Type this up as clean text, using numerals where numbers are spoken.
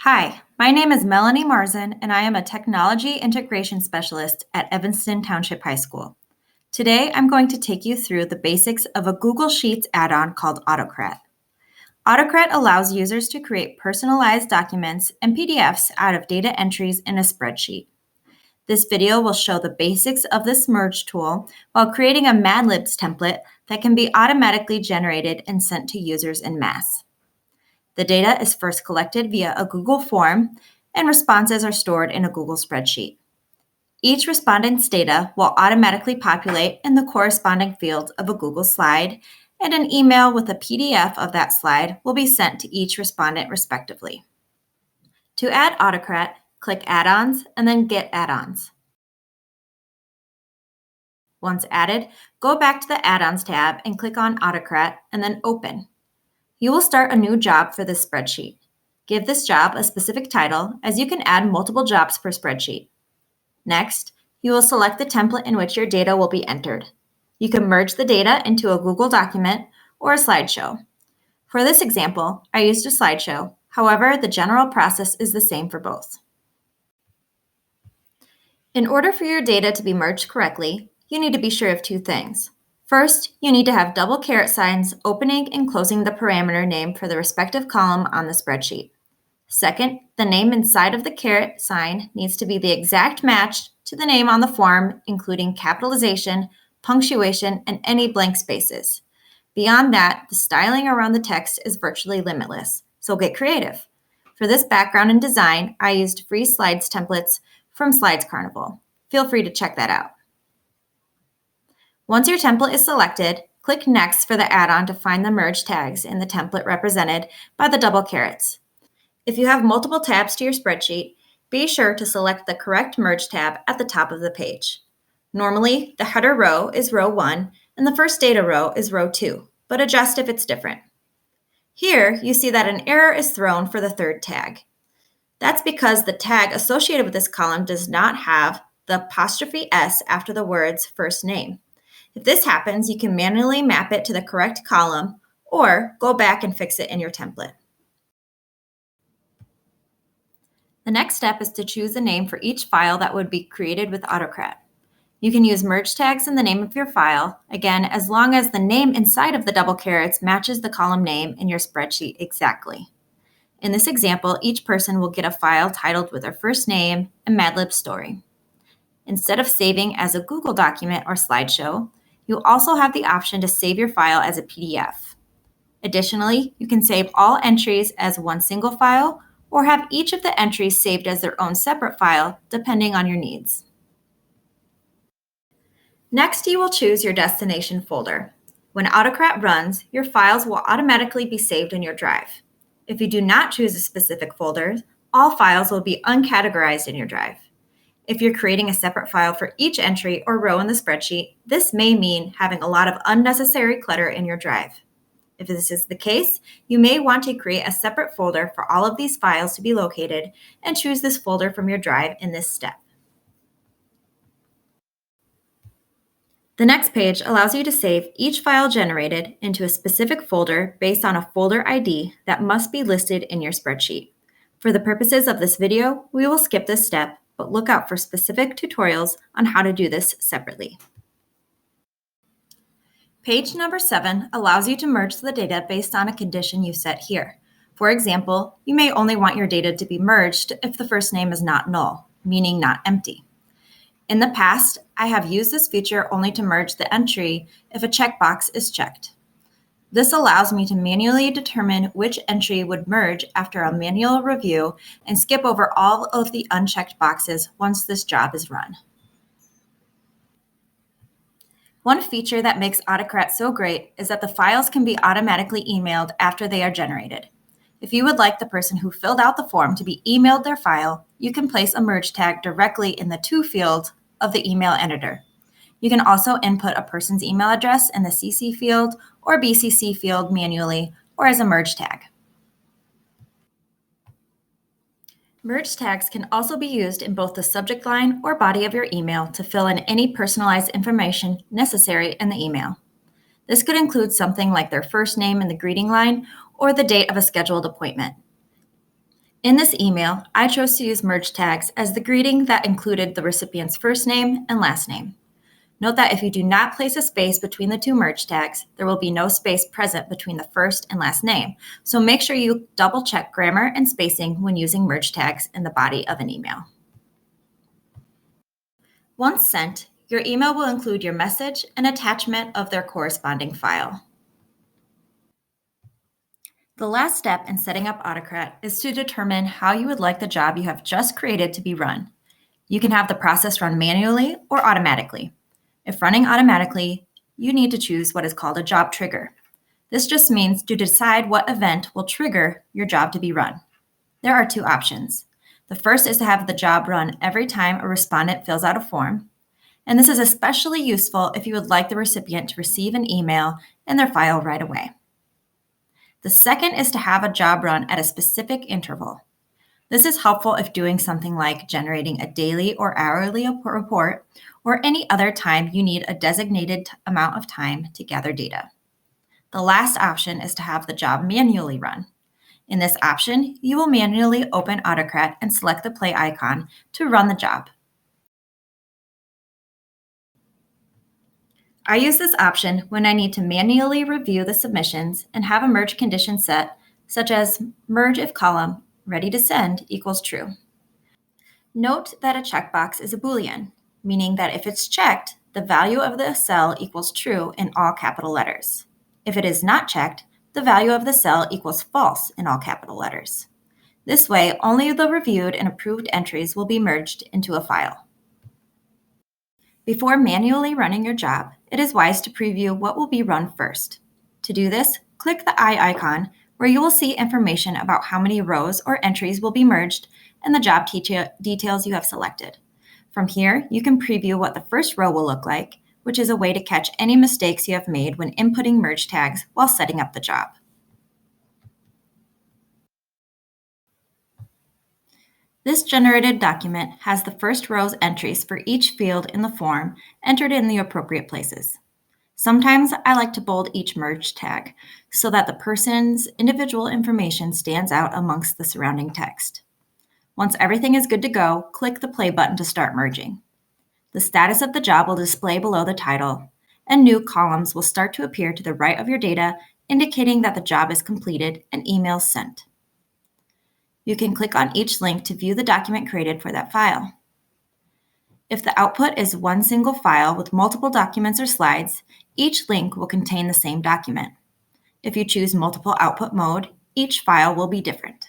Hi, my name is Melanie Marzin, and I am a Technology Integration Specialist at Evanston Township High School. Today, I'm going to take you through the basics of a Google Sheets add-on called Autocrat. Autocrat allows users to create personalized documents and PDFs out of data entries in a spreadsheet. This video will show the basics of this merge tool while creating a Madlibs template that can be automatically generated and sent to users en masse. The data is first collected via a Google form, and responses are stored in a Google spreadsheet. Each respondent's data will automatically populate in the corresponding fields of a Google slide, and an email with a PDF of that slide will be sent to each respondent respectively. To add Autocrat, click Add-ons and then Get Add-ons. Once added, go back to the Add-ons tab and click on Autocrat and then Open. You will start a new job for this spreadsheet. Give this job a specific title, as you can add multiple jobs per spreadsheet. Next, you will select the template in which your data will be entered. You can merge the data into a Google document or a slideshow. For this example, I used a slideshow. However, the general process is the same for both. In order for your data to be merged correctly, you need to be sure of two things. First, you need to have double caret signs opening and closing the parameter name for the respective column on the spreadsheet. Second, the name inside of the caret sign needs to be the exact match to the name on the form, including capitalization, punctuation, and any blank spaces. Beyond that, the styling around the text is virtually limitless, so get creative. For this background and design, I used free slides templates from Slides Carnival. Feel free to check that out. Once your template is selected, click Next for the add-on to find the merge tags in the template represented by the double carets. If you have multiple tabs to your spreadsheet, be sure to select the correct merge tab at the top of the page. Normally, the header row is row 1 and the first data row is row 2, but adjust if it's different. Here, you see that an error is thrown for the third tag. That's because the tag associated with this column does not have the '(S) after the word's first name. If this happens, you can manually map it to the correct column or go back and fix it in your template. The next step is to choose a name for each file that would be created with Autocrat. You can use merge tags in the name of your file, again, as long as the name inside of the double carets matches the column name in your spreadsheet exactly. In this example, each person will get a file titled with their first name and Madlibs story. Instead of saving as a Google document or slideshow, you also have the option to save your file as a PDF. Additionally, you can save all entries as one single file or have each of the entries saved as their own separate file, depending on your needs. Next, you will choose your destination folder. When Autocrat runs, your files will automatically be saved in your drive. If you do not choose a specific folder, all files will be uncategorized in your drive. If you're creating a separate file for each entry or row in the spreadsheet, this may mean having a lot of unnecessary clutter in your drive. If this is the case, you may want to create a separate folder for all of these files to be located and choose this folder from your drive in this step. The next page allows you to save each file generated into a specific folder based on a folder ID that must be listed in your spreadsheet. For the purposes of this video, we will skip this step, but look out for specific tutorials on how to do this separately. Page number 7 allows you to merge the data based on a condition you set here. For example, you may only want your data to be merged if the first name is not null, meaning not empty. In the past, I have used this feature only to merge the entry if a checkbox is checked. This allows me to manually determine which entry would merge after a manual review and skip over all of the unchecked boxes once this job is run. One feature that makes Autocrat so great is that the files can be automatically emailed after they are generated. If you would like the person who filled out the form to be emailed their file, you can place a merge tag directly in the To field of the email editor. You can also input a person's email address in the CC field or BCC field manually or as a merge tag. Merge tags can also be used in both the subject line or body of your email to fill in any personalized information necessary in the email. This could include something like their first name in the greeting line or the date of a scheduled appointment. In this email, I chose to use merge tags as the greeting that included the recipient's first name and last name. Note that if you do not place a space between the two merge tags, there will be no space present between the first and last name. So make sure you double check grammar and spacing when using merge tags in the body of an email. Once sent, your email will include your message and attachment of their corresponding file. The last step in setting up Autocrat is to determine how you would like the job you have just created to be run. You can have the process run manually or automatically. If running automatically, you need to choose what is called a job trigger. This just means to decide what event will trigger your job to be run. There are two options. The first is to have the job run every time a respondent fills out a form, and this is especially useful if you would like the recipient to receive an email in their file right away. The second is to have a job run at a specific interval. This is helpful if doing something like generating a daily or hourly report or any other time you need a designated amount of time to gather data. The last option is to have the job manually run. In this option, you will manually open Autocrat and select the play icon to run the job. I use this option when I need to manually review the submissions and have a merge condition set, such as merge if column ready to send equals true. Note that a checkbox is a Boolean, meaning that if it's checked, the value of the cell equals true in all capital letters. If it is not checked, the value of the cell equals false in all capital letters. This way, only the reviewed and approved entries will be merged into a file. Before manually running your job, it is wise to preview what will be run first. To do this, click the eye icon where you will see information about how many rows or entries will be merged and the job details you have selected. From here, you can preview what the first row will look like, which is a way to catch any mistakes you have made when inputting merge tags while setting up the job. This generated document has the first row's entries for each field in the form entered in the appropriate places. Sometimes I like to bold each merge tag so that the person's individual information stands out amongst the surrounding text. Once everything is good to go, click the play button to start merging. The status of the job will display below the title, and new columns will start to appear to the right of your data, indicating that the job is completed and emails sent. You can click on each link to view the document created for that file. If the output is one single file with multiple documents or slides, each link will contain the same document. If you choose multiple output mode, each file will be different.